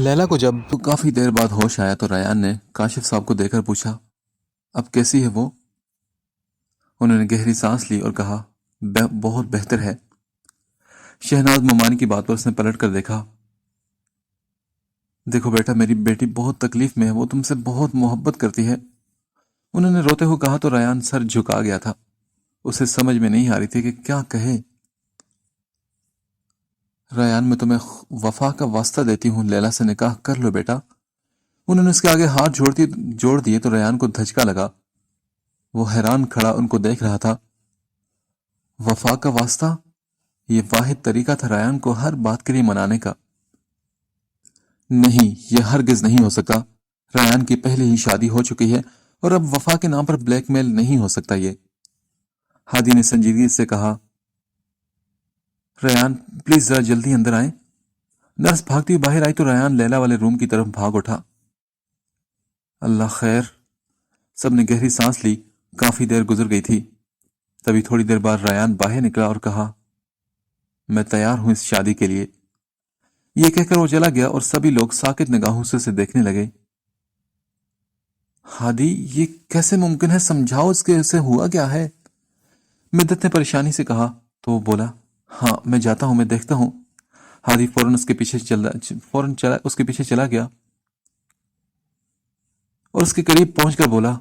لیلا کو جب کافی دیر بعد ہوش آیا تو ریان نے کاشف صاحب کو دیکھ کر پوچھا، اب کیسی ہے وہ؟ انہوں نے گہری سانس لی اور کہا، بہت بہتر ہے۔ شہناز ممانی کی بات پر اس نے پلٹ کر دیکھا۔ دیکھو بیٹا، میری بیٹی بہت تکلیف میں ہے، وہ تم سے بہت محبت کرتی ہے، انہوں نے روتے ہوئے کہا تو ریان سر جھکا گیا تھا۔ اسے سمجھ میں نہیں آ رہی تھی کہ کیا کہے۔ ریان، میں تمہیں وفا کا واسطہ دیتی ہوں، لیلا سے نکاح کر لو بیٹا۔ انہوں نے اس کے آگے ہاتھ جوڑ دیے تو ریان کو دھچکا لگا۔ وہ حیران کھڑا ان کو دیکھ رہا تھا۔ وفا کا واسطہ؟ یہ واحد طریقہ تھا ریان کو ہر بات کے لیے منانے کا۔ نہیں، یہ ہرگز نہیں ہو سکتا۔ ریان کی پہلے ہی شادی ہو چکی ہے اور اب وفا کے نام پر بلیک میل نہیں ہو سکتا یہ۔ ہادی نے سنجیدگی سے کہا، ریان پلیز ذرا جلدی اندر آئیں۔ نرس بھاگتی ہوئی باہر آئی تو ریان لیلا والے روم کی طرف بھاگ اٹھا۔ اللہ خیر۔ سب نے گہری سانس لی۔ کافی دیر گزر گئی تھی۔ تبھی تھوڑی دیر بعد ریان باہر نکلا اور کہا، میں تیار ہوں اس شادی کے لیے۔ یہ کہہ کر وہ چلا گیا اور سبھی لوگ ساکت نگاہوں سے اسے دیکھنے لگے۔ ہادی، یہ کیسے ممکن ہے؟ سمجھاؤ اس کے اسے ہوا کیا ہے؟ مدت نے پریشانی سے کہا تو وہ بولا، ہاں میں جاتا ہوں، میں دیکھتا ہوں۔ ہادی فوراً اس کے پیچھے چلا گیا اور اس کے قریب پہنچ کر بولا،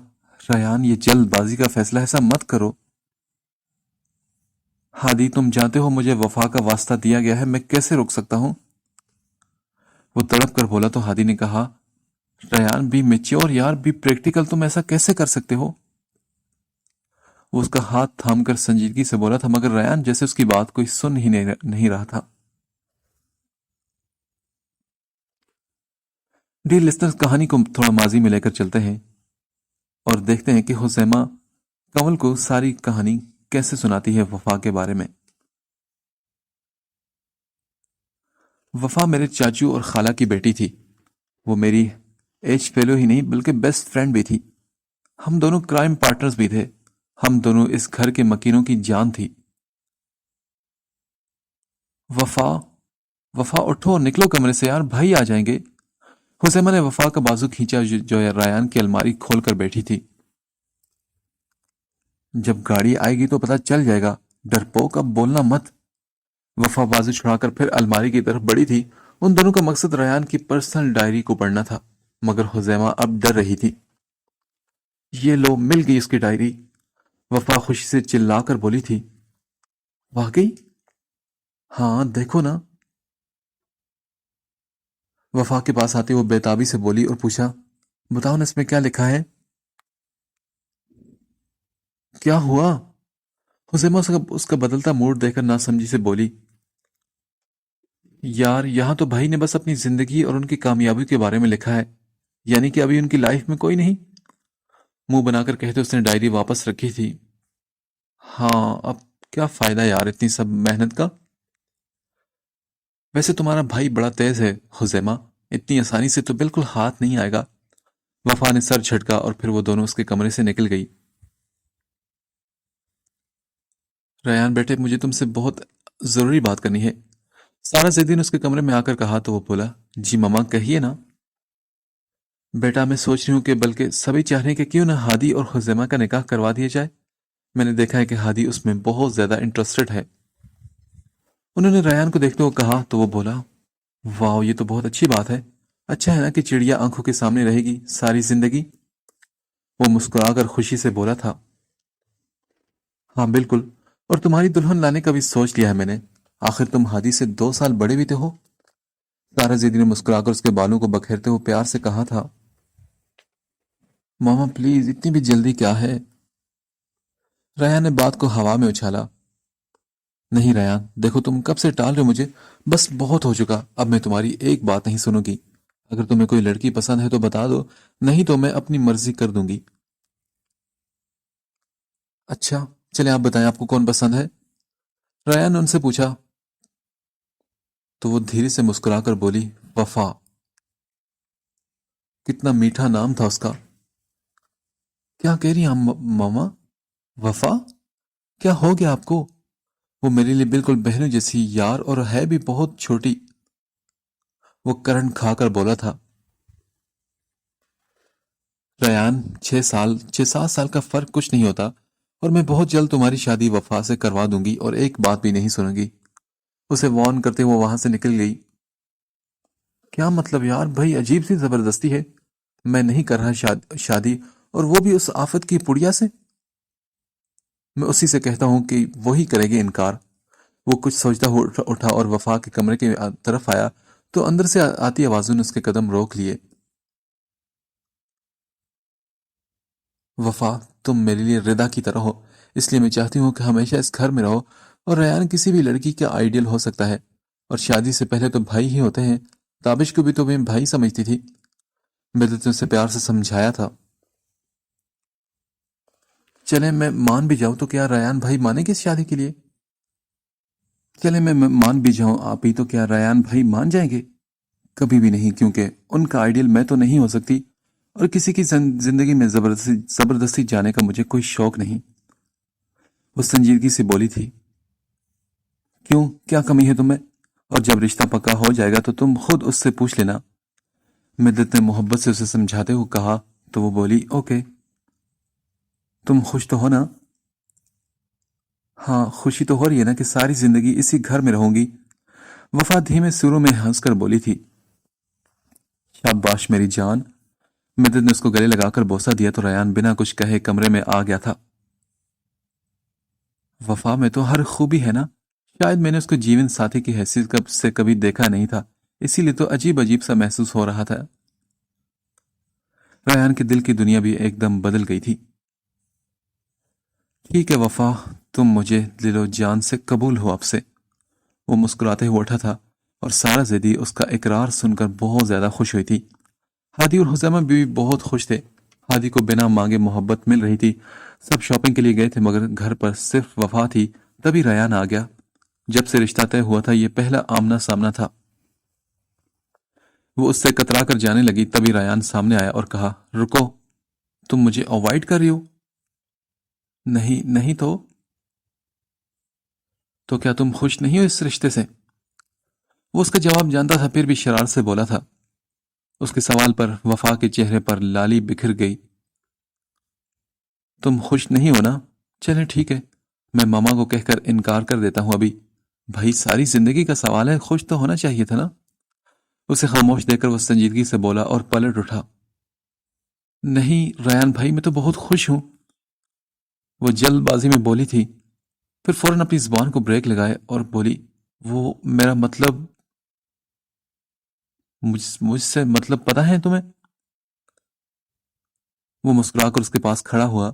ریان یہ جلد بازی کا فیصلہ ایسا مت کرو۔ ہادی، تم جانتے ہو مجھے وفا کا واسطہ دیا گیا ہے، میں کیسے روک سکتا ہوں؟ وہ تڑپ کر بولا تو ہادی نے کہا، ریان بھی میچور یار، بھی پریکٹیکل، تم ایسا کیسے کر سکتے ہو؟ وہ اس کا ہاتھ تھام کر سنجیدگی سے بولا تھا مگر ریان جیسے اس کی بات کوئی سن ہی نہیں رہا تھا۔ ڈیئر لسنرز، کہانی کو تھوڑا ماضی میں لے کر چلتے ہیں اور دیکھتے ہیں کہ حسیمہ کنول کو ساری کہانی کیسے سناتی ہے وفا کے بارے میں۔ وفا میرے چاچو اور خالہ کی بیٹی تھی۔ وہ میری ایج فیلو ہی نہیں بلکہ بیسٹ فرینڈ بھی تھی۔ ہم دونوں کرائم پارٹنرز بھی تھے۔ ہم دونوں اس گھر کے مکینوں کی جان تھی۔ وفا اٹھو، نکلو کمرے سے یار، بھائی آ جائیں گے۔ حسیمہ نے وفا کا بازو کھینچا جو ریان کی الماری کھول کر بیٹھی تھی۔ جب گاڑی آئے گی تو پتہ چل جائے گا، ڈرپوک اب بولنا مت۔ وفا بازو چھڑا کر پھر الماری کی طرف بڑھی تھی۔ ان دونوں کا مقصد ریان کی پرسنل ڈائری کو پڑھنا تھا مگر حسیمہ اب ڈر رہی تھی۔ یہ لو، مل گئی اس کی ڈائری، وفا خوشی سے چلا کر بولی تھی۔ واقعی؟ ہاں دیکھو نا۔ وفا کے پاس آتے وہ بےتابی سے بولی اور پوچھا، بتاؤ نا اس میں کیا لکھا ہے؟ کیا ہوا؟ حسیمہ اس کا بدلتا موڈ دیکھ کر ناسمجھی سے بولی، یار یہاں تو بھائی نے بس اپنی زندگی اور ان کی کامیابی کے بارے میں لکھا ہے، یعنی کہ ابھی ان کی لائف میں کوئی نہیں؟ منہ بنا کر کہتے اس نے ڈائری واپس رکھی تھی۔ ہاں اب کیا فائدہ یار اتنی سب محنت کا؟ ویسے تمہارا بھائی بڑا تیز ہے حسیمہ، اتنی آسانی سے تو بالکل ہاتھ نہیں آئے گا۔ وفا نے سر جھٹکا اور پھر وہ دونوں اس کے کمرے سے نکل گئی۔ ریان بیٹے، مجھے تم سے بہت ضروری بات کرنی ہے، سارا زیدی نے اس کے کمرے میں آ کر کہا تو وہ بولا، جی ماما کہیے نا۔ بیٹا میں سوچ رہی ہوں کہ بلکہ سبھی چاہ رہے ہیں کہ کیوں نہ ہادی اور حسیمہ کا نکاح کروا دیا جائے۔ میں نے دیکھا ہے کہ ہادی اس میں بہت زیادہ انٹرسٹڈ ہے۔ انہوں نے ریان کو دیکھتے ہوئے کہا تو وہ بولا، واو یہ تو بہت اچھی بات ہے، اچھا ہے نا کہ چڑیا آنکھوں کے سامنے رہے گی ساری زندگی۔ وہ مسکرا کر خوشی سے بولا تھا، ہاں بالکل، اور تمہاری دلہن لانے کا بھی سوچ لیا ہے میں نے، آخر تم ہادی سے 2 سال بڑے بھی تو ہو۔ سارا زیدی نے مسکرا کر اس کے بالوں کو بکھیرتے ہوئے پیار سے کہا تھا، ماما پلیز اتنی بھی جلدی کیا ہے؟ ریان نے بات کو ہوا میں اچھالا، نہیں ریان دیکھو تم کب سے ٹال رہے ہو مجھے، بس بہت ہو چکا، اب میں تمہاری ایک بات نہیں سنوں گی، اگر تمہیں کوئی لڑکی پسند ہے تو بتا دو، نہیں تو میں اپنی مرضی کر دوں گی۔ اچھا چلیں آپ بتائیں آپ کو کون پسند ہے؟ ریان نے ان سے پوچھا تو وہ دھیرے سے مسکرا کر بولی، وفا۔ کتنا میٹھا نام تھا اس کا۔ کیا کہہ رہی ہیں ماما؟ وفا؟ کیا ہو گیا آپ کو؟ وہ میرے لیے بالکل بہنوں جیسی یار اور ہے بھی بہت چھوٹی۔ وہ کرن کھا کر بولا تھا، ریان، 6 7 سال کا فرق کچھ نہیں ہوتا، اور میں بہت جلد تمہاری شادی وفا سے کروا دوں گی اور ایک بات بھی نہیں سنوں گی۔ اسے وارن کرتے وہ وہاں سے نکل گئی۔ کیا مطلب یار بھائی، عجیب سی زبردستی ہے۔ میں نہیں کر رہا شادی، اور وہ بھی اس آفت کی پڑیا سے۔ میں اسی سے کہتا ہوں کہ وہی کرے گی انکار۔ وہ کچھ سوچتا اٹھا اور وفا کے کمرے کی طرف آیا تو اندر سے آتی آوازوں نے اس کے قدم روک لیے۔ وفا، تم میرے لیے ردا کی طرح ہو، اس لیے میں چاہتی ہوں کہ ہمیشہ اس گھر میں رہو۔ اور ریان کسی بھی لڑکی کا آئیڈیل ہو سکتا ہے، اور شادی سے پہلے تو بھائی ہی ہوتے ہیں۔ تابش کو بھی تو میں بھائی سمجھتی تھی۔ میں نے تم سے پیار سے سمجھایا تھا۔ چلے میں مان بھی جاؤں تو کیا ریان بھائی مانے گی اس شادی کے لیے؟ چلے میں مان بھی جاؤں آپ ہی تو کیا ریان بھائی مان جائیں گے؟ کبھی بھی نہیں، کیونکہ ان کا آئیڈیل میں تو نہیں ہو سکتی، اور کسی کی زندگی میں زبردستی جانے کا مجھے کوئی شوق نہیں۔ وہ سنجیدگی سے بولی تھی، کیوں، کیا کمی ہے تمہیں؟ اور جب رشتہ پکا ہو جائے گا تو تم خود اس سے پوچھ لینا۔ مدت نے محبت سے اسے سمجھاتے ہوئے کہا تو وہ بولی، اوکے۔ تم خوش تو ہو نا؟ ہاں، خوشی تو ہو رہی ہے نا کہ ساری زندگی اسی گھر میں رہوں گی۔ وفا دھیمے سروں میں ہنس کر بولی تھی، شاباش میری جان۔ مدت نے اس کو گلے لگا کر بوسہ دیا تو ریان بنا کچھ کہے کمرے میں آ گیا تھا۔ وفا میں تو ہر خوبی ہے نا، شاید میں نے اس کو جیون ساتھی کی حیثیت سے کبھی دیکھا نہیں تھا، اسی لیے تو عجیب عجیب سا محسوس ہو رہا تھا۔ ریان کے دل کی دنیا بھی ایک دم بدل گئی تھی۔ ٹھیک ہے وفا، تم مجھے دل و جان سے قبول ہو اب سے۔ وہ مسکراتے ہوئے اٹھا تھا، اور سارا زیدی اس کا اقرار سن کر بہت زیادہ خوش ہوئی تھی۔ ہادی اور حسیمہ بھی بہت خوش تھے۔ ہادی کو بنا مانگے محبت مل رہی تھی۔ سب شاپنگ کے لیے گئے تھے، مگر گھر پر صرف وفا تھی۔ تبھی ریان آ گیا۔ جب سے رشتہ طے ہوا تھا یہ پہلا آمنا سامنا تھا۔ وہ اس سے کترا کر جانے لگی، تبھی ریان سامنے آیا اور کہا، رکو، تم مجھے اوائڈ کر رہی ہو؟ نہیں نہیں تو کیا تم خوش نہیں ہو اس رشتے سے؟ وہ اس کا جواب جانتا تھا، پھر بھی شرارت سے بولا تھا۔ اس کے سوال پر وفا کے چہرے پر لالی بکھر گئی۔ تم خوش نہیں ہو نا؟ چلے ٹھیک ہے، میں ماما کو کہہ کر انکار کر دیتا ہوں ابھی۔ بھائی ساری زندگی کا سوال ہے، خوش تو ہونا چاہیے تھا نا؟ اسے خاموش دے کر وہ سنجیدگی سے بولا اور پلٹ اٹھا۔ نہیں ریان بھائی، میں تو بہت خوش ہوں، وہ جلد بازی میں بولی تھی، پھر فوراً اپنی زبان کو بریک لگائے اور بولی، وہ میرا مطلب، مجھ سے مطلب پتہ ہے تمہیں؟ وہ مسکرا کر اس کے پاس کھڑا ہوا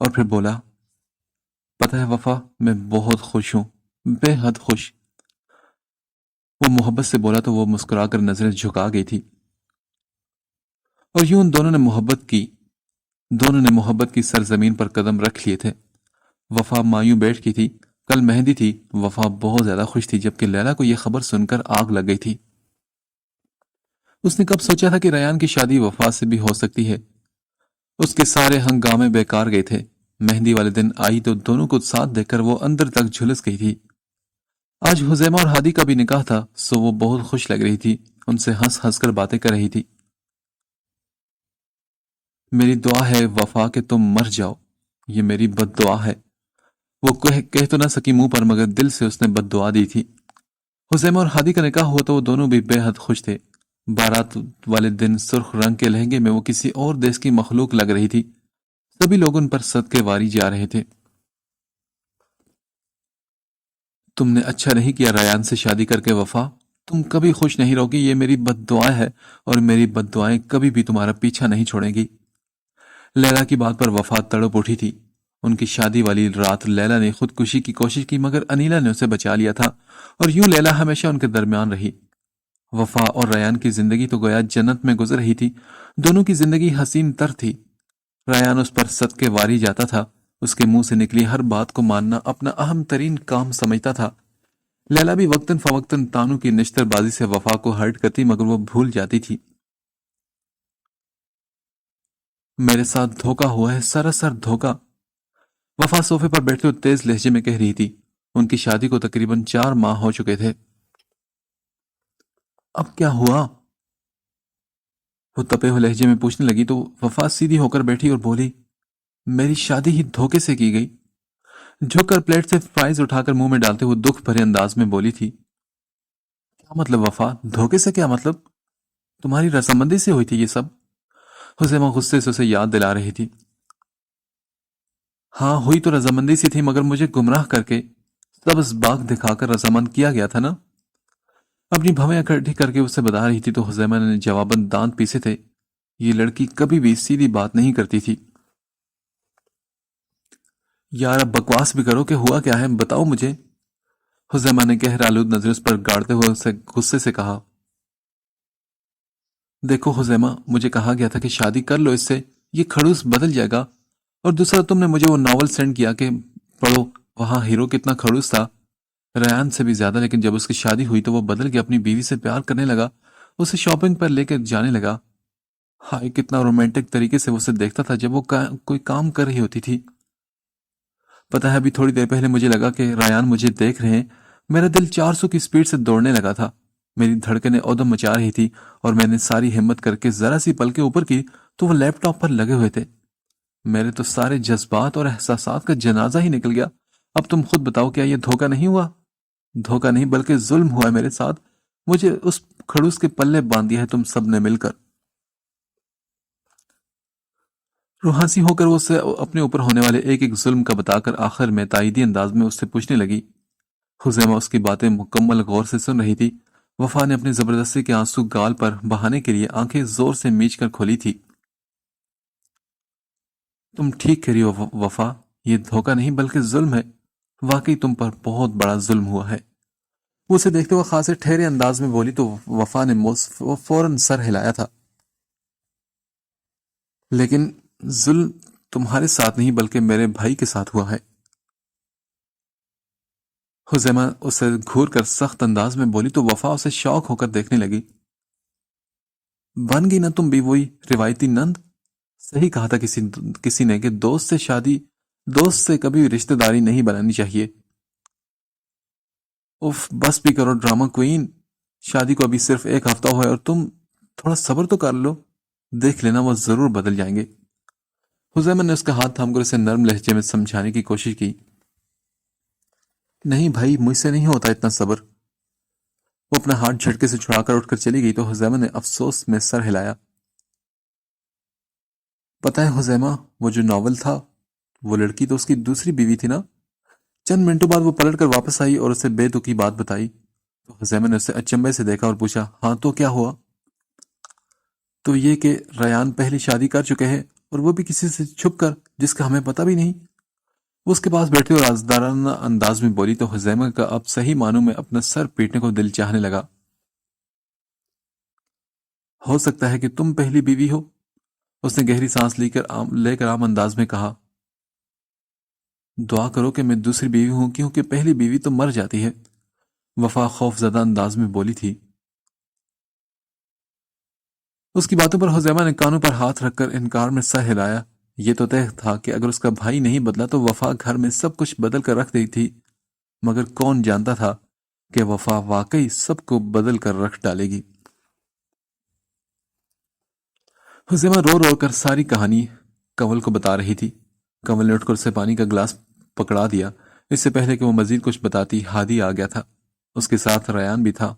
اور پھر بولا، پتہ ہے وفا، میں بہت خوش ہوں، بے حد خوش۔ وہ محبت سے بولا تو وہ مسکرا کر نظریں جھکا گئی تھی، اور یوں دونوں نے محبت کی سرزمین پر قدم رکھ لیے تھے۔ وفا مایوں بیٹھ کی تھی، کل مہندی تھی۔ وفا بہت زیادہ خوش تھی، جبکہ لیلا کو یہ خبر سن کر آگ لگ گئی تھی۔ اس نے کب سوچا تھا کہ ریان کی شادی وفا سے بھی ہو سکتی ہے۔ اس کے سارے ہنگامے بیکار گئے تھے۔ مہندی والے دن آئی تو دونوں کو ساتھ دیکھ کر وہ اندر تک جھلس گئی تھی۔ آج حزیمہ اور ہادی کا بھی نکاح تھا، سو وہ بہت خوش لگ رہی تھی، ان سے ہنس ہنس کر باتیں کر رہی تھی۔ میری دعا ہے وفا کہ تم مر جاؤ، یہ میری بد دعا ہے۔ وہ کہہ تو نہ سکی منہ پر، مگر دل سے اس نے بد دعا دی تھی۔ حزیمہ اور ہادی کا نکاح ہوا تو وہ دونوں بھی بے حد خوش تھے۔ بارات والے دن سرخ رنگ کے لہنگے میں وہ کسی اور دیس کی مخلوق لگ رہی تھی۔ سبھی لوگ ان پر صدقے واری جا رہے تھے۔ تم نے اچھا نہیں کیا ریان سے شادی کر کے وفا، تم کبھی خوش نہیں رہو گی، یہ میری بد دعا ہے، اور میری بد دعائیں کبھی بھی تمہارا پیچھا نہیں چھوڑیں گی۔ لیلا کی بات پر وفا تڑپ اٹھی تھی۔ ان کی شادی والی رات لیلا نے خودکشی کی کوشش کی، مگر انیلا نے اسے بچا لیا تھا، اور یوں لیلا ہمیشہ ان کے درمیان رہی۔ وفا اور ریان کی زندگی تو گویا جنت میں گزر رہی تھی۔ دونوں کی زندگی حسین تر تھی۔ ریان اس پر صدقے واری جاتا تھا، اس کے منہ سے نکلی ہر بات کو ماننا اپنا اہم ترین کام سمجھتا تھا۔ لیلا بھی وقتاً فوقتاً تانو کی نشتر بازی سے وفا کو ہرٹ کرتی، مگر وہ بھول جاتی تھی۔ میرے ساتھ دھوکا ہوا ہے، سراسر دھوکا، وفا صوفے پر بیٹھے ہوئے تیز لہجے میں کہہ رہی تھی۔ ان کی شادی کو تقریباً 4 ماہ ہو چکے تھے۔ اب کیا ہوا؟ وہ تپے ہوئے لہجے میں پوچھنے لگی تو وفا سیدھی ہو کر بیٹھی اور بولی، میری شادی ہی دھوکے سے کی گئی۔ جھک کر پلیٹ سے فرائز اٹھا کر منہ میں ڈالتے ہوئے دکھ بھرے انداز میں بولی تھی، کیا مطلب وفا؟ دھوکے سے کیا مطلب؟ تمہاری رضامندی سے ہوئی تھی یہ سب؟ حسیمہ غصے سے اسے یاد دلا رہی تھی۔ ہاں ہوئی تو رضامندی سے تھی، مگر مجھے گمراہ کر کے سبز باغ دکھا کر رضامند کیا گیا تھا نا۔ اپنی بھویں اکٹھی کر کے اسے بتا رہی تھی تو حسیمہ نے جواباً دانت پیسے تھے، یہ لڑکی کبھی بھی سیدھی بات نہیں کرتی تھی۔ یار اب بکواس بھی کرو کہ ہوا کیا ہے، بتاؤ مجھے۔ حسیمہ نے گہرا آلود نظر اس پر گاڑتے ہوئے اسے غصے سے کہا، دیکھو حسیمہ، مجھے کہا گیا تھا کہ شادی کر لو اس سے، یہ کھڑوس بدل جائے گا۔ اور دوسرا، تم نے مجھے وہ ناول سینڈ کیا کہ پڑھو، وہاں ہیرو کتنا کھڑوس تھا، ریان سے بھی زیادہ، لیکن جب اس کی شادی ہوئی تو وہ بدل کے اپنی بیوی سے پیار کرنے لگا، اسے شاپنگ پر لے کے جانے لگا۔ ہائے کتنا رومانٹک طریقے سے وہ اسے دیکھتا تھا جب وہ کوئی کام کر رہی ہوتی تھی۔ پتہ ہے ابھی تھوڑی دیر پہلے مجھے لگا کہ ریان مجھے دیکھ رہے ہیں، میرا دل 400 کی سپیڈ سے دوڑنے لگا تھا، میری دھڑکنیں اودم مچا رہی تھی، اور میں نے ساری ہمت کر کے ذرا سی پلکیں اوپر کی تو وہ لیپ ٹاپ پر لگے ہوئے تھے۔ میرے تو سارے جذبات اور احساسات کا جنازہ ہی نکل گیا۔ اب تم خود بتاؤ، کیا یہ دھوکہ نہیں ہوا؟ دھوکہ نہیں بلکہ ظلم ہوا ہے میرے ساتھ، مجھے اس کھڑوس کے پلے باندھ دیا ہے تم سب نے مل کر۔ روحانسی ہو کر وہ اسے اپنے اوپر ہونے والے ایک ایک ظلم کا بتا کر آخر میں تائیدی انداز میں اس سے پوچھنے لگی۔ حزیمہ اس کی باتیں مکمل غور سے سن رہی تھی۔ وفا نے اپنی زبردستی کے آنسو گال پر بہانے کے لیے آنکھیں زور سے میچ کر کھولی تھی۔ تم ٹھیک کہہ رہی ہو وفا، یہ دھوکہ نہیں بلکہ ظلم ہے، واقعی تم پر بہت بڑا ظلم ہوا ہے۔ وہ اسے دیکھتے ہوئے خاصے ٹھہرے انداز میں بولی تو وفا نے فوراً سر ہلایا تھا، لیکن ظلم تمہارے ساتھ نہیں بلکہ میرے بھائی کے ساتھ ہوا ہے۔ حزیمہ اسے گھور کر سخت انداز میں بولی تو وفا اسے شوق ہو کر دیکھنے لگی۔ بن گئی نہ تم بھی وہی روایتی نند؟ صحیح کہا تھا کسی نے کہ دوست سے کبھی رشتہ داری نہیں بنانی چاہیے۔ اف بس بھی کرو ڈرامہ کوئین، شادی کو ابھی صرف ایک ہفتہ ہوا ہے اور تم تھوڑا صبر تو کر لو، دیکھ لینا وہ ضرور بدل جائیں گے۔ حزیمہ نے اس کا ہاتھ تھام کر اسے نرم لہجے میں سمجھانے کی کوشش کی۔ نہیں بھائی، مجھ سے نہیں ہوتا اتنا صبر۔ وہ اپنا ہاتھ جھٹکے سے چھڑا کر اٹھ کر چلی گئی تو حزیمہ نے افسوس میں سر ہلایا۔ پتہ ہے حزیمہ، وہ جو ناول تھا، وہ لڑکی تو اس کی دوسری بیوی تھی نا؟ چند منٹوں بعد وہ پلٹ کر واپس آئی اور اسے بے دکھی بات بتائی تو حزیمہ نے اسے اچنبے سے دیکھا اور پوچھا، ہاں تو کیا ہوا؟ تو یہ کہ ریان پہلی شادی کر چکے ہیں، اور وہ بھی کسی سے چھپ کر، جس کا ہمیں پتہ بھی نہیں۔ وہ اس کے پاس بیٹھی اور رازدارانہ انداز میں بولی تو حزیمہ کا اب صحیح معنوں میں اپنا سر پیٹنے کو دل چاہنے لگا۔ ہو سکتا ہے کہ تم پہلی بیوی ہو، اس نے گہری سانس لے کر عام انداز میں کہا۔ دعا کرو کہ میں دوسری بیوی ہوں، کیونکہ پہلی بیوی تو مر جاتی ہے، وفا خوف زدہ انداز میں بولی تھی۔ اس کی باتوں پر حزیمہ نے کانوں پر ہاتھ رکھ کر انکار میں سر ہلایا۔ یہ تو طے تھا کہ اگر اس کا بھائی نہیں بدلا تو وفا گھر میں سب کچھ بدل کر رکھ دی تھی، مگر کون جانتا تھا کہ وفا واقعی سب کو بدل کر رکھ ڈالے گی۔ حزیمہ رو رو کر ساری کہانی کنول کو بتا رہی تھی۔ کنول نے اٹھ کر اسے پانی کا گلاس پکڑا دیا۔ اس سے پہلے کہ وہ مزید کچھ بتاتی، ہادی آ گیا تھا، اس کے ساتھ ریان بھی تھا۔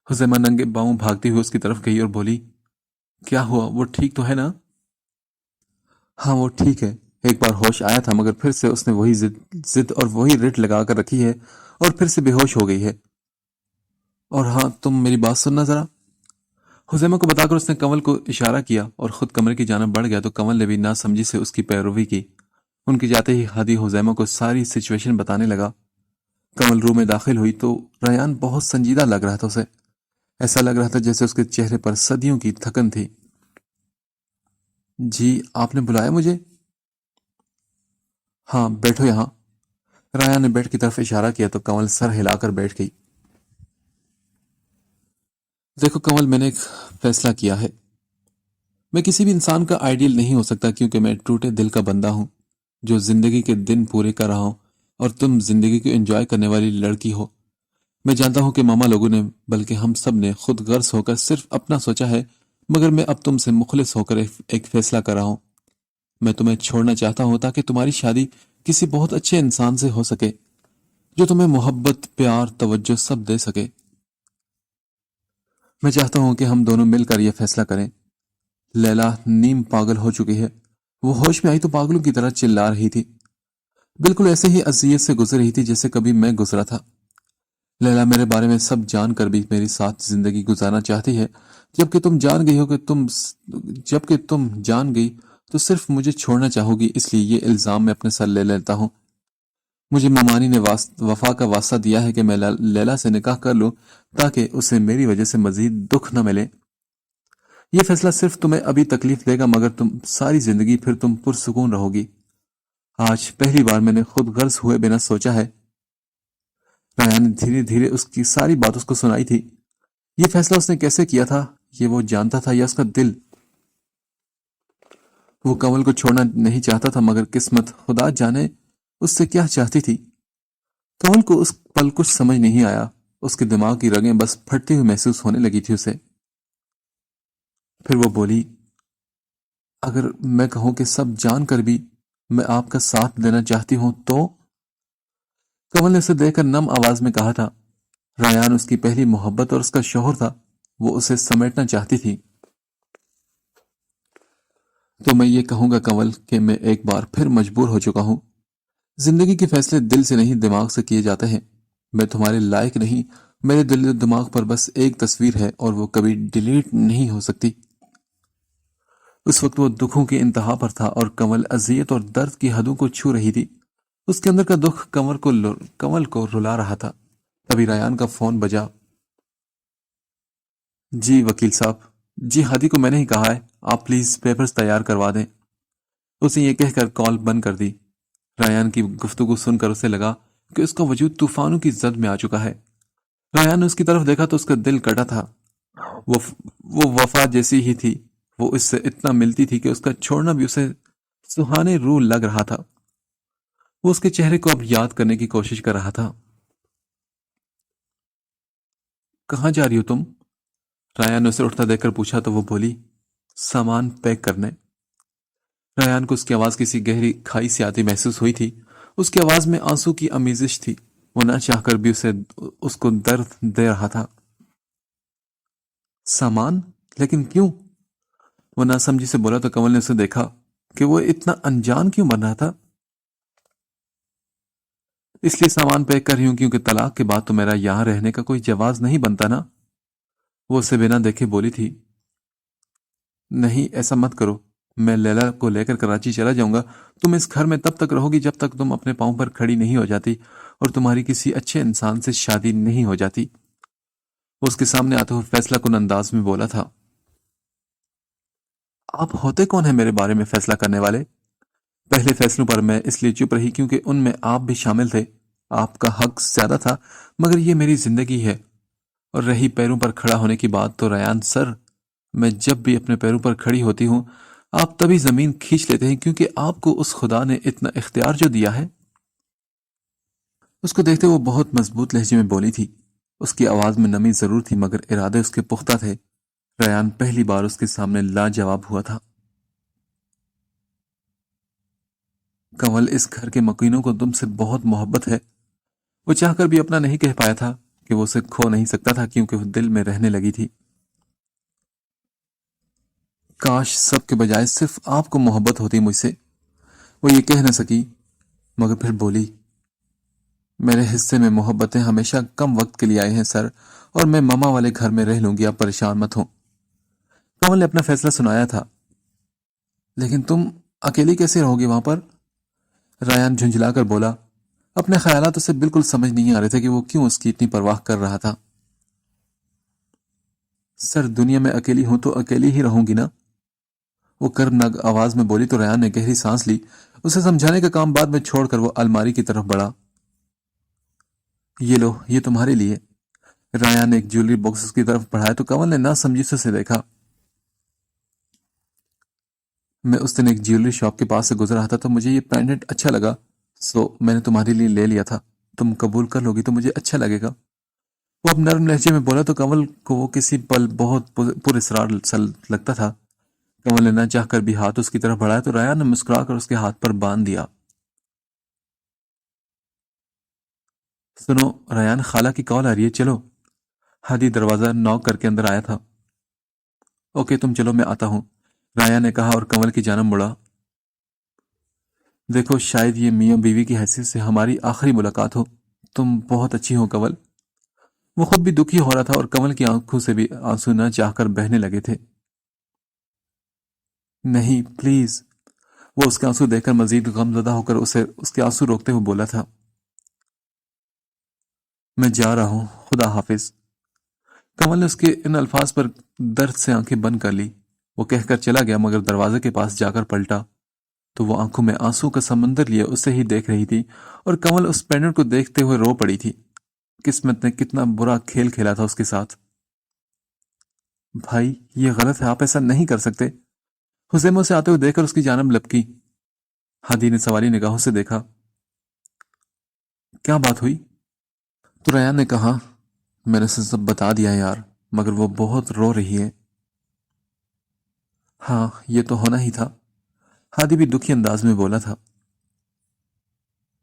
حزیمہ ننگے پاؤں بھاگتی ہوئی اس کی طرف گئی اور بولی، کیا ہوا، وہ ٹھیک تو ہے نا؟ ہاں وہ ٹھیک ہے، ایک بار ہوش آیا تھا مگر پھر سے اس نے وہی ضد اور وہی رٹ لگا کر رکھی ہے اور پھر سے بے ہوش ہو گئی ہے۔ اور ہاں تم میری بات سننا ذرا۔ حزیمہ کو بتا کر اس نے کنول کو اشارہ کیا اور خود کمرے کی جانب بڑھ گیا تو کنول نے بھی نہ سمجھی سے اس کی پیروی کی۔ ان کے جاتے ہی ہادی حزیمہ کو ساری سچویشن بتانے لگا۔ کنول روم میں داخل ہوئی تو ریان بہت سنجیدہ لگ رہا تھا اسے، ایسا لگ رہا تھا جیسے اس کے چہرے پر صدیوں کی تھکن تھی۔ جی آپ نے بلایا مجھے؟ ہاں بیٹھو یہاں۔ ریان نے بیڈ کی طرف اشارہ کیا تو کنول سر ہلا کر بیٹھ گئی۔ دیکھو کنول، میں نے ایک فیصلہ کیا ہے، میں کسی بھی انسان کا آئیڈیل نہیں ہو سکتا، کیونکہ میں ٹوٹے دل کا بندہ ہوں جو زندگی کے دن پورے کر رہا ہوں، اور تم زندگی کو انجوائے کرنے والی لڑکی ہو۔ میں جانتا ہوں کہ ماما لوگوں نے بلکہ ہم سب نے خود غرض ہو کر صرف اپنا سوچا ہے، مگر میں اب تم سے مخلص ہو کر ایک فیصلہ کر رہا ہوں۔ میں تمہیں چھوڑنا چاہتا ہوں تاکہ تمہاری شادی کسی بہت اچھے انسان سے ہو سکے جو تمہیں محبت، پیار، توجہ سب دے سکے۔ میں چاہتا ہوں کہ ہم دونوں مل کر یہ فیصلہ کریں۔ لیلا نیم پاگل ہو چکی ہے۔ وہ ہوش میں آئی تو پاگلوں کی طرح چلا رہی تھی، بالکل ایسے ہی اذیت سے گزر رہی تھی جیسے کبھی میں گزرا تھا۔ لیلا میرے بارے میں سب جان کر بھی میری ساتھ زندگی گزارنا چاہتی ہے، جبکہ تم جان گئی تو صرف مجھے چھوڑنا چاہو گی۔ اس لیے یہ الزام میں اپنے سر لے لیتا ہوں۔ مجھے مامانی نے وفا کا واسطہ دیا ہے کہ میں لیلا سے نکاح کر لوں تاکہ اسے میری وجہ سے مزید دکھ نہ ملے۔ یہ فیصلہ صرف تمہیں ابھی تکلیف دے گا، مگر تم ساری زندگی پھر تم پرسکون رہو گی۔ آج پہلی بار میں نے خود غرض ہوئے بنا سوچا ہے۔ ریان نے دھیرے دھیرے اس کی ساری بات اس کو سنائی تھی۔ یہ فیصلہ اس نے کیسے کیا تھا، یہ وہ جانتا تھا یا اس کا دل؟ وہ کنول کو چھوڑنا نہیں چاہتا تھا، مگر قسمت خدا جانے اس سے کیا چاہتی تھی۔ کنول کو اس پل کچھ سمجھ نہیں آیا۔ اس کے دماغ کی رگیں بس پھٹتی ہوئی محسوس ہونے لگی تھی اسے۔ پھر وہ بولی، اگر میں کہوں کہ سب جان کر بھی میں آپ کا ساتھ دینا چاہتی ہوں تو؟ کنول نے اسے دیکھ کر نم آواز میں کہا تھا۔ ریان اس کی پہلی محبت اور اس کا شوہر تھا، وہ اسے سمیٹنا چاہتی تھی۔ تو میں یہ کہوں گا کنول کہ میں ایک بار پھر مجبور ہو چکا ہوں۔ زندگی کے فیصلے دل سے نہیں دماغ سے کیے جاتے ہیں۔ میں تمہارے لائق نہیں، میرے دل و دماغ پر بس ایک تصویر ہے اور وہ کبھی ڈیلیٹ نہیں ہو سکتی۔ اس وقت وہ دکھوں کی انتہا پر تھا اور کنول اذیت اور درد کی حدوں کو چھو رہی تھی۔ اس کے اندر کا دکھ کنول کو رلا رہا تھا۔ تبھی ریان کا فون بجا۔ جی وکیل صاحب، جی ہادی کو میں نے ہی کہا ہے، آپ پلیز پیپرز تیار کروا دیں۔ اس نے یہ کہہ کر کال بند کر دی۔ ریان کی گفتگو سن کر اسے لگا کہ اس کا وجود طوفانوں کی زد میں آ چکا ہے۔ ریان نے اس کی طرف دیکھا تو اس کا دل کٹا تھا۔ وہ وفا جیسی ہی تھی، وہ اس سے اتنا ملتی تھی کہ اس کا چھوڑنا بھی اسے سہانے روح لگ رہا تھا۔ وہ اس کے چہرے کو اب یاد کرنے کی کوشش کر رہا تھا۔ کہاں جا رہی ہو تم؟ ریان نے اسے اٹھتا دیکھ کر پوچھا تو وہ بولی، سامان پیک کرنے۔ ریان کو اس کی آواز کسی گہری کھائی سے آتی محسوس ہوئی تھی۔ اس کی آواز میں آنسو کی آمیزش تھی۔ وہ نہ چاہ کر بھی اس کو درد دے رہا تھا۔ سامان؟ لیکن کیوں؟ وہ ناسمجھی سے بولا تو کنول نے اسے دیکھا کہ وہ اتنا انجان کیوں بن رہا تھا۔ اس لیے سامان پیک کر رہی ہوں کیونکہ طلاق کے بعد تو میرا یہاں رہنے کا کوئی جواز نہیں بنتا نا۔ وہ اسے بنا دیکھے بولی تھی۔ نہیں ایسا مت کرو، میں لیلا کو لے کر کراچی چلا جاؤں گا۔ تم اس گھر میں تب تک رہو گی جب تک تم اپنے پاؤں پر کھڑی نہیں ہو جاتی اور تمہاری کسی اچھے انسان سے شادی نہیں ہو جاتی۔ وہ اس کے سامنے آتے ہوئے فیصلہ کن انداز میں بولا تھا۔ آپ ہوتے کون ہیں میرے بارے میں فیصلہ کرنے والے؟ پہلے فیصلوں پر میں اس لیے چپ رہی کیونکہ ان میں آپ بھی شامل تھے۔ آپ کا حق زیادہ تھا، مگر یہ میری زندگی ہے۔ اور رہی پیروں پر کھڑا ہونے کی بات تو ریان سر، میں جب بھی اپنے پیروں پر کھڑی ہوتی ہوں آپ تبھی زمین کھینچ لیتے ہیں کیونکہ آپ کو اس خدا نے اتنا اختیار جو دیا ہے۔ اس کو دیکھتے وہ بہت مضبوط لہجے میں بولی تھی۔ اس کی آواز میں نمی ضرور تھی مگر ارادے اس کے پختہ تھے۔ ریان پہلی بار اس کے سامنے لاجواب ہوا تھا۔ کنول، اس گھر کے مکینوں کو تم سے بہت محبت ہے۔ وہ چاہ کر بھی اپنا نہیں کہہ پایا تھا کہ وہ اسے کھو نہیں سکتا تھا کیونکہ وہ دل میں رہنے لگی تھی۔ کاش سب کے بجائے صرف آپ کو محبت ہوتی مجھ سے۔ وہ یہ کہہ نہ سکی مگر پھر بولی، میرے حصے میں محبتیں ہمیشہ کم وقت کے لیے آئے ہیں سر، اور میں ماما والے گھر میں رہ لوں گی، آپ پریشان مت ہوں۔ کنول نے اپنا فیصلہ سنایا تھا۔ لیکن تم اکیلی کیسے رہو گی وہاں پر؟ ریان جھنجھلا کر بولا۔ اپنے خیالات اسے بالکل سمجھ نہیں آ رہے تھے کہ وہ کیوں اس کی اتنی پرواہ کر رہا تھا۔ سر دنیا میں اکیلی ہوں تو اکیلی ہی رہوں گی نا، وہ کربناک آواز میں بولی تو ریان نے گہری سانس لی۔ اسے سمجھانے کا کام بعد میں چھوڑ کر وہ الماری کی طرف بڑھا۔ یہ لو، یہ تمہارے لیے۔ ریان نے ایک جیولری باکس اس کی طرف بڑھایا تو کنول نے نہ سمجھی سے دیکھا۔ میں اس دن ایک جیولری شاپ کے پاس سے گزر رہا تھا تو مجھے یہ پینڈنٹ اچھا لگا، سو میں نے تمہارے لیے لے لیا تھا۔ تم قبول کر لوگی تو مجھے اچھا لگے گا۔ وہ اب نرم لہجے میں بولا تو کنول کو وہ کسی پل بہت پر اسرار سا لگتا تھا۔ کنول نے نہ چاہ کر بھی ہاتھ اس کی طرف بڑھایا تو ریان نے مسکرا کر اس کے ہاتھ پر باندھ دیا۔ سنو ریان، خالہ کی کال آ رہی ہے، چلو۔ ہادی دروازہ نوک کر کے اندر آیا تھا۔ اوکے تم چلو، میں آتا ہوں، ریان نے کہا اور کنول کی جانب مڑا۔ دیکھو شاید یہ میاں بیوی کی حیثیت سے ہماری آخری ملاقات ہو۔ تم بہت اچھی ہو کنول۔ وہ خود بھی دکھی ہو رہا تھا اور کنول کی آنکھوں سے بھی آنسو نہ چاہ کر بہنے لگے تھے۔ نہیں پلیز، وہ اس کے آنسو دیکھ کر مزید غم زدہ ہو کر اسے اس کے آنسو روکتے ہوئے بولا تھا۔ میں جا رہا ہوں، خدا حافظ۔ کنول نے اس کے ان الفاظ پر درد سے آنکھیں بند کر لی۔ وہ کہہ کر چلا گیا مگر دروازے کے پاس جا کر پلٹا تو وہ آنکھوں میں آنسو کا سمندر لیے اسے ہی دیکھ رہی تھی اور کنول اس پینڈنٹ کو دیکھتے ہوئے رو پڑی تھی۔ قسمت نے کتنا برا کھیل کھیلا تھا اس کے ساتھ۔ بھائی یہ غلط ہے، آپ ایسا نہیں کر سکتے۔ حسین اسے آتے ہوئے دیکھ کر اس کی جانب لپکی۔ ہادی نے سوالی نگاہوں سے دیکھا۔ کیا بات ہوئی؟ تو ریان نے کہا، میں نے اسے سب بتا دیا یار، مگر وہ بہت رو رہی ہے۔ ہاں یہ تو ہونا ہی تھا، ہادی بھی دکھی انداز میں بولا تھا۔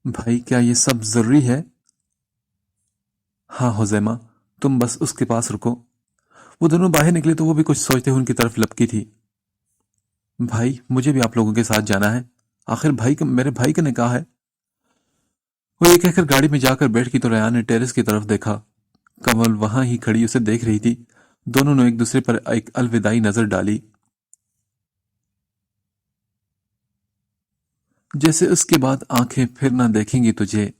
بھائی کیا یہ سب ضروری ہے؟ ہاں حزیمہ، تم بس اس کے پاس رکو۔ وہ دونوں باہر نکلے تو وہ بھی کچھ سوچتے ہوئے ان کی طرف لپکی تھی۔ بھائی مجھے بھی آپ لوگوں کے ساتھ جانا ہے، آخر میرے بھائی کا نکاح ہے۔ وہ یہ کہہ کر گاڑی میں جا کر بیٹھ کی تو ریان نے ٹیرس کی طرف دیکھا۔ کنول وہاں ہی کھڑی اسے دیکھ رہی تھی۔ دونوں نے ایک دوسرے پر ایک الوداعی نظر ڈالی، جیسے اس کے بعد آنکھیں پھر نہ دیکھیں گی تجھے،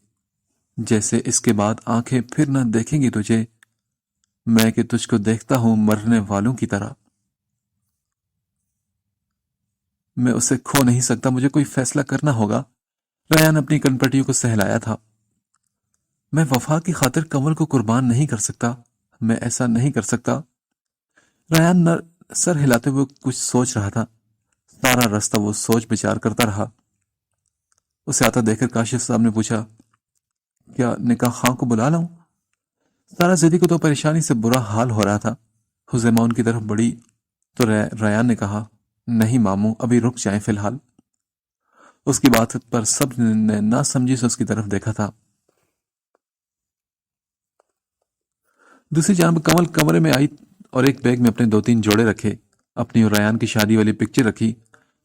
جیسے اس کے بعد آنکھیں پھر نہ دیکھیں گی تجھے، میں کہ تجھ کو دیکھتا ہوں مرنے والوں کی طرح۔ میں اسے کھو نہیں سکتا، مجھے کوئی فیصلہ کرنا ہوگا۔ ریان اپنی کنپٹیوں کو سہلایا تھا۔ میں وفا کی خاطر کنول کو قربان نہیں کر سکتا، میں ایسا نہیں کر سکتا۔ ریان سر ہلاتے ہوئے کچھ سوچ رہا تھا۔ سارا راستہ وہ سوچ بچار کرتا رہا۔ اسے آتا دیکھ کر کاشف صاحب نے پوچھا، کیا نکاح خاں کو بلا لاؤں؟ سارا زیدی کو تو پریشانی سے برا حال ہو رہا تھا۔ حزیمہ ان کی طرف بڑی تو ریان نے کہا، نہیں ماموں، ابھی رک جائیں فی الحال۔ اس کی بات پر سب نے نہ سمجھی سے اس کی طرف دیکھا تھا۔ دوسری جانب کنول کمرے میں آئی اور ایک بیگ میں اپنے 2-3 جوڑے رکھے، اپنی اور ریان کی شادی والی پکچر رکھی۔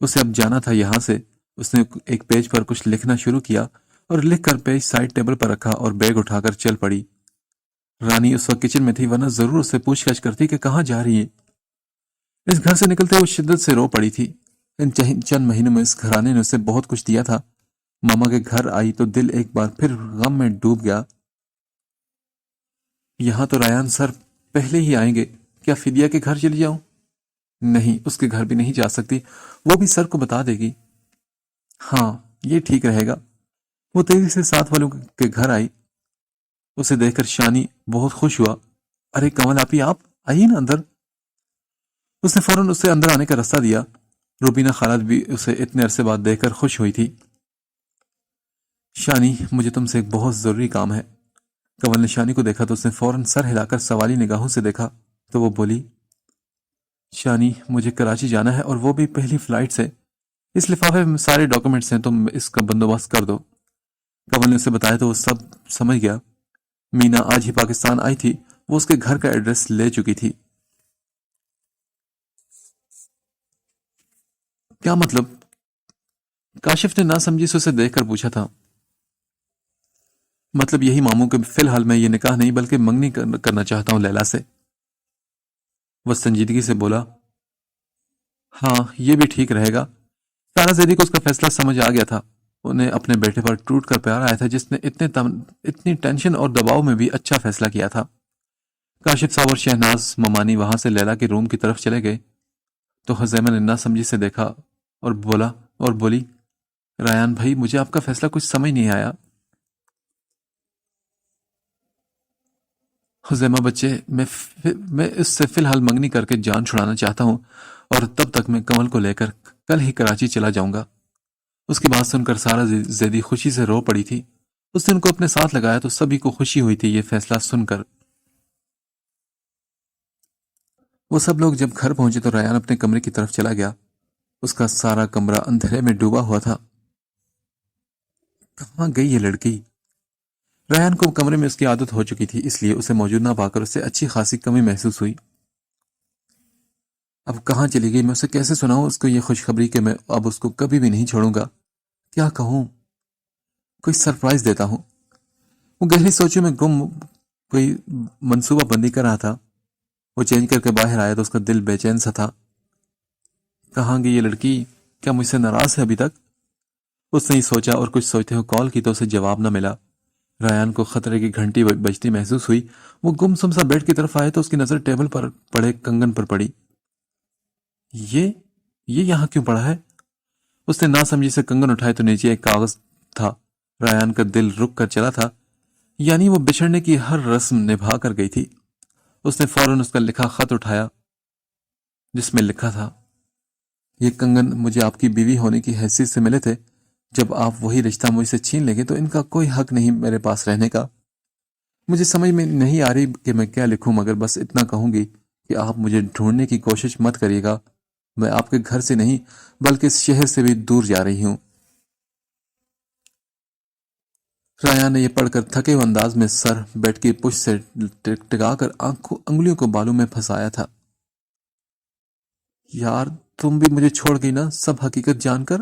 اسے اب جانا تھا یہاں سے۔ اس نے ایک پیج پر کچھ لکھنا شروع کیا اور لکھ کر پیج سائڈ ٹیبل پر رکھا اور بیگ اٹھا کر چل پڑی۔ رانی اس وقت کچن میں تھی ورنہ ضرور اس سے پوچھ گچھ کرتی کہ کہاں جا رہی ہے۔ اس گھر سے نکلتے وہ شدت سے رو پڑی تھی۔ ان چند مہینوں میں اس گھرانے نے اسے بہت کچھ دیا تھا۔ ماما کے گھر آئی تو دل ایک بار پھر غم میں ڈوب گیا۔ یہاں تو ریان سر پہلے ہی آئیں گے، کیا فدیہ کے گھر چلی جاؤں؟ نہیں، اس کے گھر بھی نہیں جا سکتی، وہ بھی سر کو بتا دے گی۔ ہاں یہ ٹھیک رہے گا۔ وہ تیزی سے ساتھ والوں کے گھر آئی۔ اسے دیکھ کر شانی بہت خوش ہوا۔ ارے کمل آپی، آپ آئیے نا اندر۔ اس نے فوراً اسے اندر آنے کا راستہ دیا۔ روبینہ خالد بھی اسے اتنے عرصے بعد دیکھ کر خوش ہوئی تھی۔ شانی مجھے تم سے ایک بہت ضروری کام ہے۔ کنول نے شانی کو دیکھا تو اس نے فوراً سر ہلا کر سوالی نگاہوں سے دیکھا تو وہ بولی، شانی مجھے کراچی جانا ہے اور وہ بھی پہلی فلائٹ سے۔ اس لفافے میں سارے ڈاکومنٹس ہیں، تم اس کا بندوبست کر دو۔ کنول نے اسے بتایا تو وہ سب سمجھ گیا۔ مینا آج ہی پاکستان آئی تھی، وہ اس کے گھر کا ایڈریس لے چکی تھی۔ کیا مطلب؟ کاشف نے نہ سمجھی سے اسے دیکھ کر پوچھا تھا۔ مطلب یہی ماموں کہ فی الحال میں یہ نکاح نہیں بلکہ منگنی کرنا چاہتا ہوں لیلا سے۔ وہ سنجیدگی سے بولا، ہاں یہ بھی ٹھیک رہے گا۔ سارا زیدی کو اس کا فیصلہ سمجھ آ گیا تھا۔ انہیں اپنے بیٹے پر ٹوٹ کر پیار آیا تھا جس نے اتنی ٹینشن اور دباؤ میں بھی اچھا فیصلہ کیا تھا۔ کاشف صاحب اور شہناز ممانی وہاں سے لیلا کے روم کی طرف چلے گئے تو حزیمہ نے نہ سمجھی سے دیکھا اور بولی، ریان بھائی مجھے آپ کا فیصلہ کچھ سمجھ نہیں آیا۔ حزیمہ بچے، میں اس سے فی الحال منگنی کر کے جان چھڑانا چاہتا ہوں اور تب تک میں کنول کو لے کر کل ہی کراچی چلا جاؤں گا۔ اس کی بات سن کر سارا زیدی خوشی سے رو پڑی تھی۔ اس نے ان کو اپنے ساتھ لگایا تو سبھی کو خوشی ہوئی تھی یہ فیصلہ سن کر۔ وہ سب لوگ جب گھر پہنچے تو ریان اپنے کمرے کی طرف چلا گیا۔ اس کا سارا کمرہ اندھیرے میں ڈوبا ہوا تھا۔ کہاں گئی یہ لڑکی؟ ریان کو کمرے میں اس کی عادت ہو چکی تھی، اس لیے اسے موجود نہ پا کر اسے اچھی خاصی کمی محسوس ہوئی۔ اب کہاں چلی گئی؟ میں اسے کیسے سناؤں اس کو یہ خوشخبری کہ میں اب اس کو کبھی بھی نہیں چھوڑوں گا؟ کیا کہوں؟ کوئی سرپرائز دیتا ہوں۔ وہ گہری سوچوں میں گم کوئی منصوبہ بندی کر رہا تھا۔ وہ چینج کر کے باہر آیا تو اس کا دل بے چین سا تھا۔ کہاں گئی یہ لڑکی؟ کیا مجھ سے ناراض ہے ابھی تک؟ اس نے ہی سوچا اور کچھ سوچتے ہوئے کال کی تو اسے جواب نہ ملا۔ ریان کو خطرے کی گھنٹی بجتی محسوس ہوئی۔ وہ گم سم سا بیڈ کی طرف آئے تو اس کی نظر ٹیبل پر پڑے کنگن پر پڑی۔ یہ یہاں کیوں پڑا ہے؟ اس نے نہ سمجھی سے کنگن اٹھائے تو نیچے ایک کاغذ تھا۔ ریان کا دل رک کر چلا تھا، یعنی وہ بچھڑنے کی ہر رسم نبھا کر گئی تھی۔ اس نے فوراً اس کا لکھا خط اٹھایا جس میں لکھا تھا، یہ کنگن مجھے آپ کی بیوی ہونے کی حیثیت سے ملے تھے۔ جب آپ وہی رشتہ مجھ سے چھین لیں گے تو ان کا کوئی حق نہیں میرے پاس رہنے کا۔ مجھے سمجھ میں نہیں آ رہی کہ میں کیا لکھوں، مگر بس اتنا کہوں گی کہ آپ مجھے ڈھونڈنے کی کوشش مت کریے گا۔ میں آپ کے گھر سے نہیں بلکہ اس شہر سے بھی دور جا رہی ہوں۔ ریان نے یہ پڑھ کر تھکے ہوئے انداز میں سر بیڈ کی پشت سے ٹکا کر انگلیوں کو بالوں میں پھنسایا تھا۔ یار تم بھی مجھے چھوڑ گئی نا، سب حقیقت جان کر؟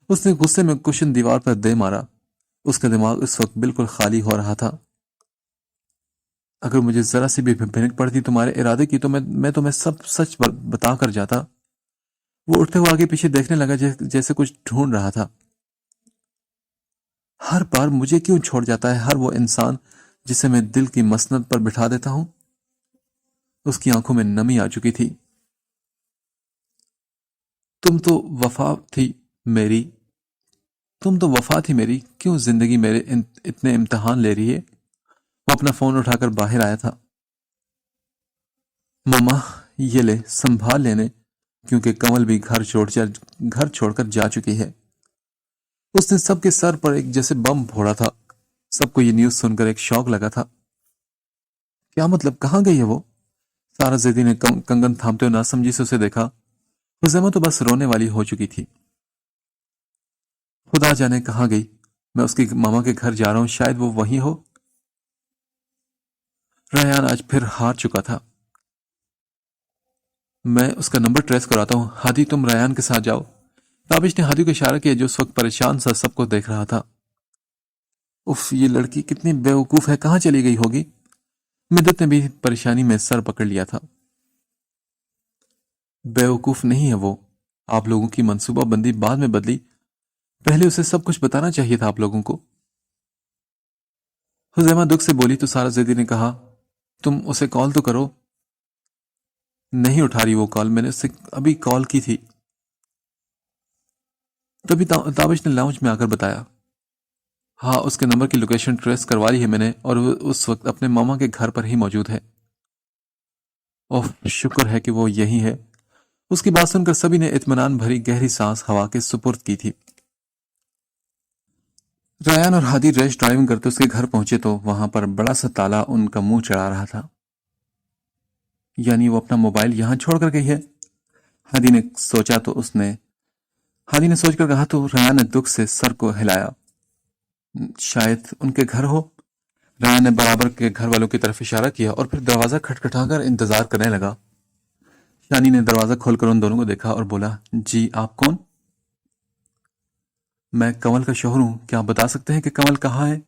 اس نے غصے میں کشن دیوار پر دے مارا۔ اس کا دماغ اس وقت بالکل خالی ہو رہا تھا۔ اگر مجھے ذرا سی بھی بھنک پڑتی تمہارے ارادے کی تو میں تمہیں سب سچ بتا کر جاتا۔ وہ اٹھتے ہوئے آگے پیچھے دیکھنے لگا جیسے کچھ ڈھونڈ رہا تھا۔ ہر بار مجھے کیوں چھوڑ جاتا ہے ہر وہ انسان جسے میں دل کی مسند پر بٹھا دیتا ہوں؟ اس کی آنکھوں میں نمی آ چکی تھی۔ تم تو وفا تھی میری، کیوں زندگی میرے اتنے امتحان لے رہی ہے؟ وہ اپنا فون اٹھا کر باہر آیا تھا۔ ماما یہ لے سنبھال لینے، کیونکہ کمل بھی گھر چھوڑ کر جا چکی ہے۔ اس نے سب کے سر پر ایک جیسے بم پھوڑا تھا۔ سب کو یہ نیوز سن کر ایک شوق لگا تھا۔ کیا مطلب؟ کہاں گئی ہے وہ؟ سارا زیدی نے کنگن تھامتے ہوئے ناسمجھی سے اسے دیکھا۔ حزیمہ تو بس رونے والی ہو چکی تھی۔ خدا جانے کہاں گئی، میں اس کی ماما کے گھر جا رہا ہوں، شاید وہ وہیں ہو۔ ریان آج پھر ہار چکا تھا۔ میں اس کا نمبر ٹریس کراتا ہوں۔ ہادی تم ریان کے ساتھ جاؤ۔ تابش نے ہادی کو اشارہ کیا جو اس وقت پریشان سا سب کو دیکھ رہا تھا۔ اف یہ لڑکی کتنی بیوقوف ہے، کہاں چلی گئی ہوگی؟ مدت نے بھی پریشانی میں سر پکڑ لیا تھا۔ بیوقوف نہیں ہے وہ، آپ لوگوں کی منصوبہ بندی بعد میں بدلی، پہلے اسے سب کچھ بتانا چاہیے تھا آپ لوگوں کو۔ حزیمہ دکھ سے بولی تو سارا زیدی نے کہا، تم اسے کال تو کرو۔ نہیں اٹھا رہی وہ کال، میں نے اسے ابھی کال کی تھی۔ تبھی تابش نے لاؤنج میں آ کر بتایا، ہاں اس کے نمبر کی لوکیشن ٹریس کروا لی ہے میں نے، اور وہ اس وقت اپنے ماما کے گھر پر ہی موجود ہے۔ اوہ شکر ہے کہ وہ یہی ہے۔ اس کی بات سن کر سبھی نے اطمینان بھری گہری سانس ہوا کے سپرد کی تھی۔ ریان اور ہادی ریش ڈرائیونگ کرتے اس کے گھر پہنچے تو وہاں پر بڑا سا تالا ان کا منہ چڑھا رہا تھا۔ یعنی وہ اپنا موبائل یہاں چھوڑ کر گئی ہے؟ ہادی نے سوچ کر کہا تو ریان نے دکھ سے سر کو ہلایا۔ شاید ان کے گھر ہو۔ ریان نے برابر کے گھر والوں کی طرف اشارہ کیا اور پھر دروازہ کھٹکھٹا کر انتظار کرنے لگا۔ شانی نے دروازہ کھول کر ان دونوں کو دیکھا اور بولا، جی آپ کون؟ میں کمل کا شوہر ہوں، کیا آپ بتا سکتے ہیں کہ کمل کہاں ہے؟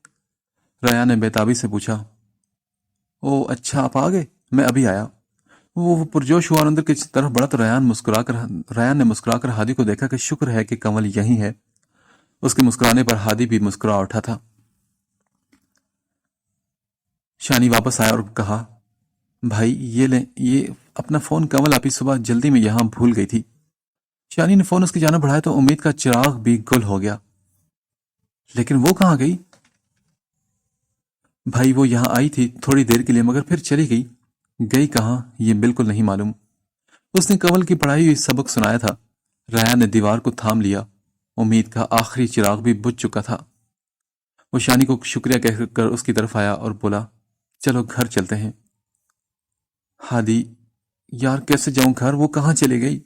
ریان نے بےتابی سے پوچھا۔ او اچھا آپ آ گئے، میں ابھی آیا۔ وہ پرجوش ہوا اور اندر کی طرف بڑھا تو ریان نے مسکرا کر ہادی کو دیکھا کہ شکر ہے کہ کمل یہی ہے۔ اس کے مسکرانے پر ہادی بھی مسکرا اٹھا تھا۔ شانی واپس آیا اور کہا، بھائی یہ لیں، یہ اپنا فون کمل آپی صبح جلدی میں یہاں بھول گئی تھی۔ شانی نے فون اس کی جانب بڑھایا تو امید کا چراغ بھی گل ہو گیا۔ لیکن وہ کہاں گئی؟ بھائی وہ یہاں آئی تھی تھوڑی دیر کے لیے مگر پھر چلی گئی۔ گئی کہاں یہ بالکل نہیں معلوم۔ اس نے کمل کی پڑھائی ہوئی سبق سنایا تھا۔ ریان نے دیوار کو تھام لیا۔ امید کا آخری چراغ بھی بجھ چکا تھا۔ وہ شانی کو شکریہ کہہ کر اس کی طرف آیا اور بولا، چلو گھر چلتے ہیں۔ ہادی یار کیسے جاؤں گھر، وہ کہاں چلی گئی؟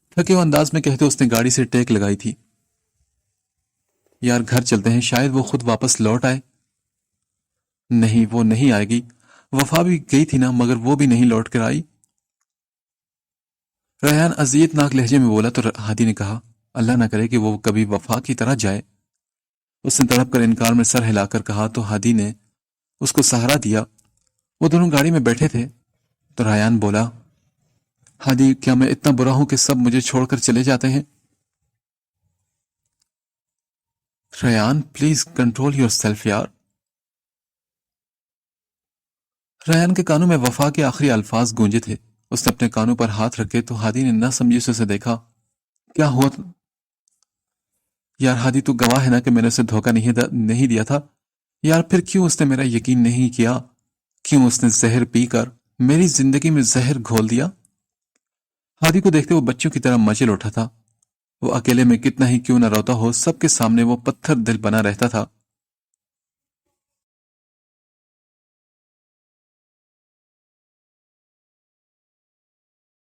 تھکے ہوئے انداز میں کہتے اس نے گاڑی سے ٹیک لگائی تھی۔ یار گھر چلتے ہیں، شاید وہ خود واپس لوٹ آئے۔ نہیں، وہ نہیں آئے گی، وفا بھی گئی تھی نا، مگر وہ بھی نہیں لوٹ کر آئی۔ ریحان اذیت ناک لہجے میں بولا تو ہادی نے کہا اللہ نہ کرے کہ وہ کبھی وفا کی طرح جائے۔ اس نے تڑپ کر انکار میں سر ہلا کر کہا تو ہادی نے اس کو سہارا دیا۔ وہ دونوں گاڑی میں بیٹھے تھے تو ریحان بولا ہادی کیا میں اتنا برا ہوں کہ سب مجھے چھوڑ کر چلے جاتے ہیں؟ Rehan please control your self یار۔ ریحان کے کانوں میں وفا کے آخری الفاظ گونجے تھے۔ اس نے اپنے کانوں پر ہاتھ رکھے تو ہادی نے نہ سمجھی سے اسے دیکھا۔ کیا ہوا؟ یار ہادی تو گواہ ہے نا کہ میں نے اسے دھوکہ نہیں دیا تھا۔ یار پھر کیوں اس نے میرا یقین نہیں کیا؟ کیوں اس نے زہر پی کر میری زندگی میں زہر گھول دیا؟ ہادی کو دیکھتے وہ بچوں کی طرح مچل اٹھا تھا۔ وہ اکیلے میں کتنا ہی کیوں نہ روتا ہو، سب کے سامنے وہ پتھر دل بنا رہتا تھا۔